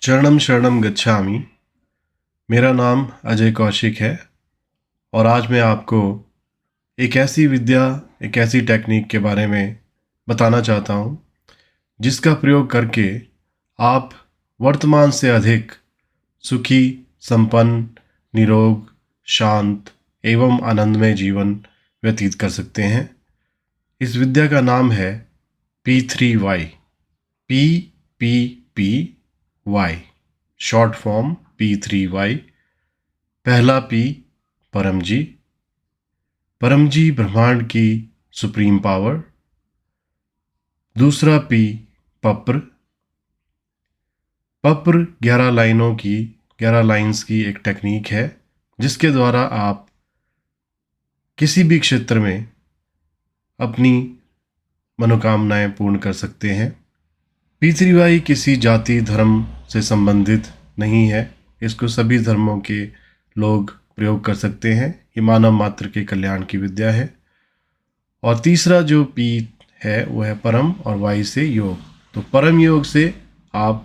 चरणम शरणम गच्छामि। मेरा नाम अजय कौशिक है और आज मैं आपको एक ऐसी विद्या, एक ऐसी टेक्निक के बारे में बताना चाहता हूँ जिसका प्रयोग करके आप वर्तमान से अधिक सुखी, संपन्न, निरोग, शांत एवं आनंदमय जीवन व्यतीत कर सकते हैं। इस विद्या का नाम है P3Y। PPPY short form P3Y। पहला P परम जी। परम जी ब्रह्मांड की सुप्रीम पावर। दूसरा P पप्र। पप्र 11 लाइंस की एक टेक्निक है जिसके द्वारा आप किसी भी क्षेत्र में अपनी मनोकामनाएं पूर्ण कर सकते हैं। P3Y किसी जाति धर्म से संबंधित नहीं है। इसको सभी धर्मों के लोग प्रयोग कर सकते हैं। ये मानव मात्र के कल्याण की विद्या है। और तीसरा जो P है वो है परम और Y से योग। तो परम योग से आप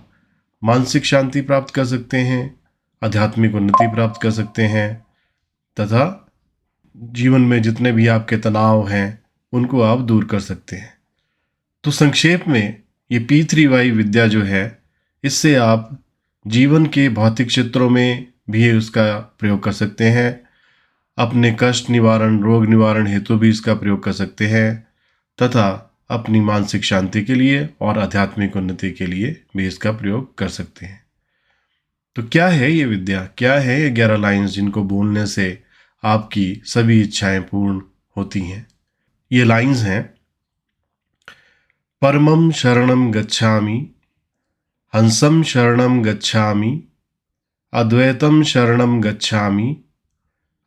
मानसिक शांति प्राप्त कर सकते हैं, आध्यात्मिक उन्नति प्राप्त कर सकते हैं तथा जीवन में जितने भी आपके तनाव हैं उनको आप दूर कर सकते हैं। तो संक्षेप में ये P3Y विद्या जो है, इससे आप जीवन के भौतिक क्षेत्रों में भी उसका प्रयोग कर सकते हैं। अपने कष्ट निवारण, रोग निवारण हेतु भी इसका प्रयोग कर सकते हैं तथा अपनी मानसिक शांति के लिए और आध्यात्मिक उन्नति के लिए भी इसका प्रयोग कर सकते हैं। तो क्या है ये विद्या, क्या है ये 11 लाइंस जिनको बोलने से आपकी सभी इच्छाएं पूर्ण होती हैं? ये लाइंस हैं: परमं शरणं गच्छामि, हंसं शरणं गच्छामि, अद्वैतं शरणं गच्छामि,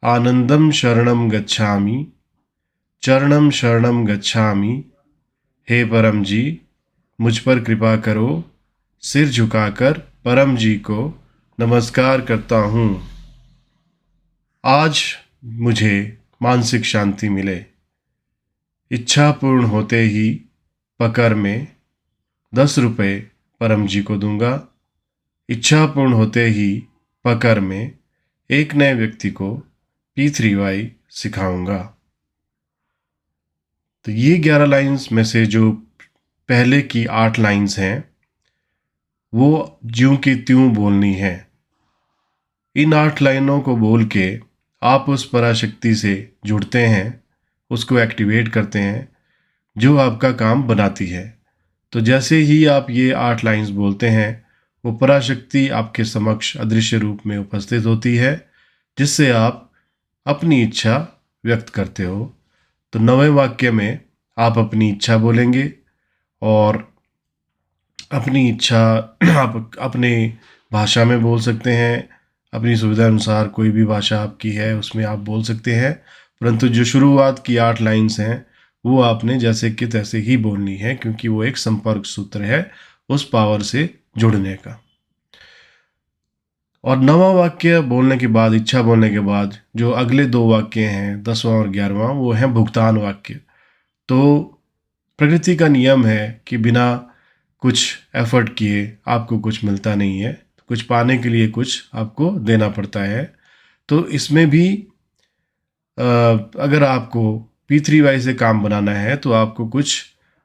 आनंदं शरणं गच्छामि, चरणं शरणं गच्छामि। हे परम जी, मुझ पर कृपा करो। सिर झुकाकर परम जी को नमस्कार करता हूँ। आज मुझे मानसिक शांति मिले। इच्छा पूर्ण होते ही पकर में 10 रुपये परम जी को दूंगा। इच्छा पूर्ण होते ही पकर में एक नए व्यक्ति को P3Y सिखाऊंगा। तो ये 11 लाइंस में से जो पहले की 8 लाइंस हैं वो ज्यों की त्यों बोलनी है। इन 8 लाइनों को बोल के आप उस पराशक्ति से जुड़ते हैं, उसको एक्टिवेट करते हैं जो आपका काम बनाती है। तो जैसे ही आप ये 8 लाइंस बोलते हैं वो पराशक्ति आपके समक्ष अदृश्य रूप में उपस्थित होती है जिससे आप अपनी इच्छा व्यक्त करते हो। तो 9वें वाक्य में आप अपनी इच्छा बोलेंगे और अपनी इच्छा आप अपने भाषा में बोल सकते हैं। अपनी सुविधा अनुसार कोई भी भाषा आपकी है उसमें आप बोल सकते हैं, परंतु जो शुरुआत की 8 लाइंस हैं वो आपने जैसे कि तैसे ही बोलनी है क्योंकि वो एक संपर्क सूत्र है उस पावर से जुड़ने का। और 9वां वाक्य बोलने के बाद, इच्छा बोलने के बाद जो अगले 2 वाक्य हैं 10वां और 11वां, वो हैं भुगतान वाक्य। तो प्रकृति का नियम है कि बिना कुछ एफर्ट किए आपको कुछ मिलता नहीं है, कुछ पाने के लिए कुछ आपको देना पड़ता है। तो इसमें भी अगर आपको P3Y से काम बनाना है तो आपको कुछ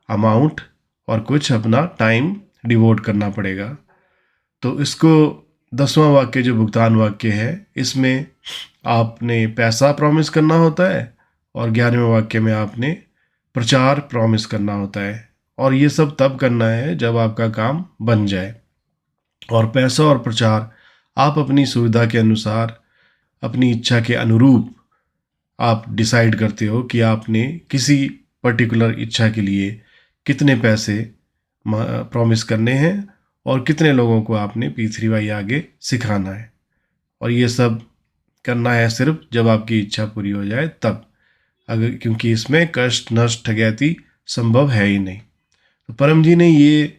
अमाउंट और कुछ अपना टाइम डिवोट करना पड़ेगा। तो इसको 10वां वाक्य जो भुगतान वाक्य है इसमें आपने पैसा प्रॉमिस करना होता है और 11वें वाक्य में आपने प्रचार प्रॉमिस करना होता है। और ये सब तब करना है जब आपका काम बन जाए। और पैसा और प्रचार आप अपनी सुविधा के अनुसार, अपनी इच्छा के अनुरूप आप डिसाइड करते हो कि आपने किसी पर्टिकुलर इच्छा के लिए कितने पैसे प्रॉमिस करने हैं और कितने लोगों को आपने P3Y आगे सिखाना है। और ये सब करना है सिर्फ जब आपकी इच्छा पूरी हो जाए तब, अगर क्योंकि इसमें कष्ट नष्ट ठगैती संभव है ही नहीं। तो परम जी ने ये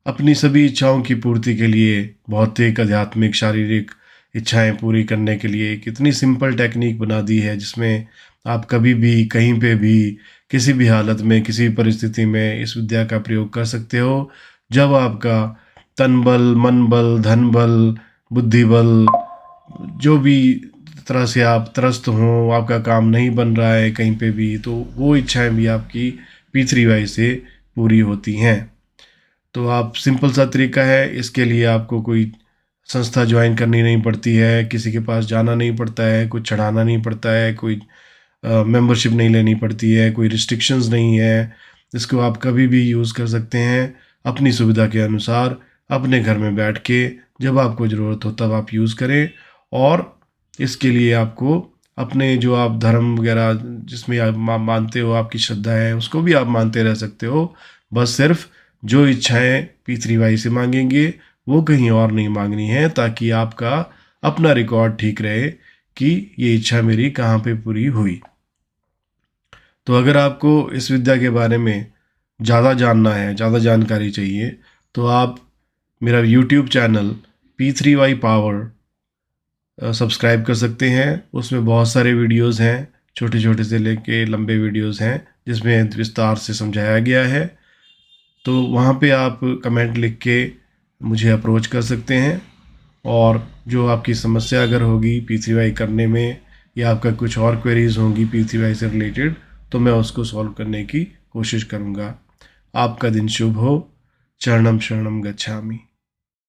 अपनी सभी इच्छाओं की पूर्ति के लिए, भौतिक, आध्यात्मिक, शारीरिक इच्छाएं पूरी करने के लिए एक इतनी सिंपल टेक्निक बना दी है जिसमें आप कभी भी, कहीं पे भी, किसी भी हालत में, किसी भी परिस्थिति में इस विद्या का प्रयोग कर सकते हो। जब आपका तन बल, मन बल, धन बल, बुद्धि बल, जो भी तरह से आप त्रस्त हों, आपका काम नहीं बन रहा है कहीं पे भी, तो वो इच्छाएं भी आपकी P3Y से पूरी होती हैं। तो आप सिंपल सा तरीका है, इसके लिए आपको कोई संस्था ज्वाइन करनी नहीं पड़ती है, किसी के पास जाना नहीं पड़ता है, कुछ चढ़ाना नहीं पड़ता है, कोई मेंबरशिप नहीं लेनी पड़ती है, कोई रिस्ट्रिक्शंस नहीं है। इसको आप कभी भी यूज़ कर सकते हैं अपनी सुविधा के अनुसार, अपने घर में बैठ के, जब आपको ज़रूरत हो तब आप यूज़ करें। और इसके लिए आपको अपने जो आप धर्म वगैरह जिसमें आप मानते हो, आपकी श्रद्धा है, उसको भी आप मानते रह सकते हो। बस सिर्फ जो इच्छाएं P3Y से मांगेंगे वो कहीं और नहीं मांगनी है, ताकि आपका अपना रिकॉर्ड ठीक रहे कि ये इच्छा मेरी कहाँ पे पूरी हुई। तो अगर आपको इस विद्या के बारे में ज़्यादा जानना है, ज़्यादा जानकारी चाहिए, तो आप मेरा YouTube channel P3Y power subscribe कर सकते हैं। उसमें बहुत सारे वीडियोस हैं, छोटे छोटे से लेके लंबे वीडियोस हैं, जिसमें विस्तार से समझाया गया है। तो वहाँ पे आप कमेंट लिख के मुझे अप्रोच कर सकते हैं, और जो आपकी समस्या अगर होगी P3Y करने में, या आपका कुछ और क्वेरीज होंगी P3Y से रिलेटेड, तो मैं उसको सॉल्व करने की कोशिश करूँगा। आपका दिन शुभ हो। चरणम शरणम गच्छामि।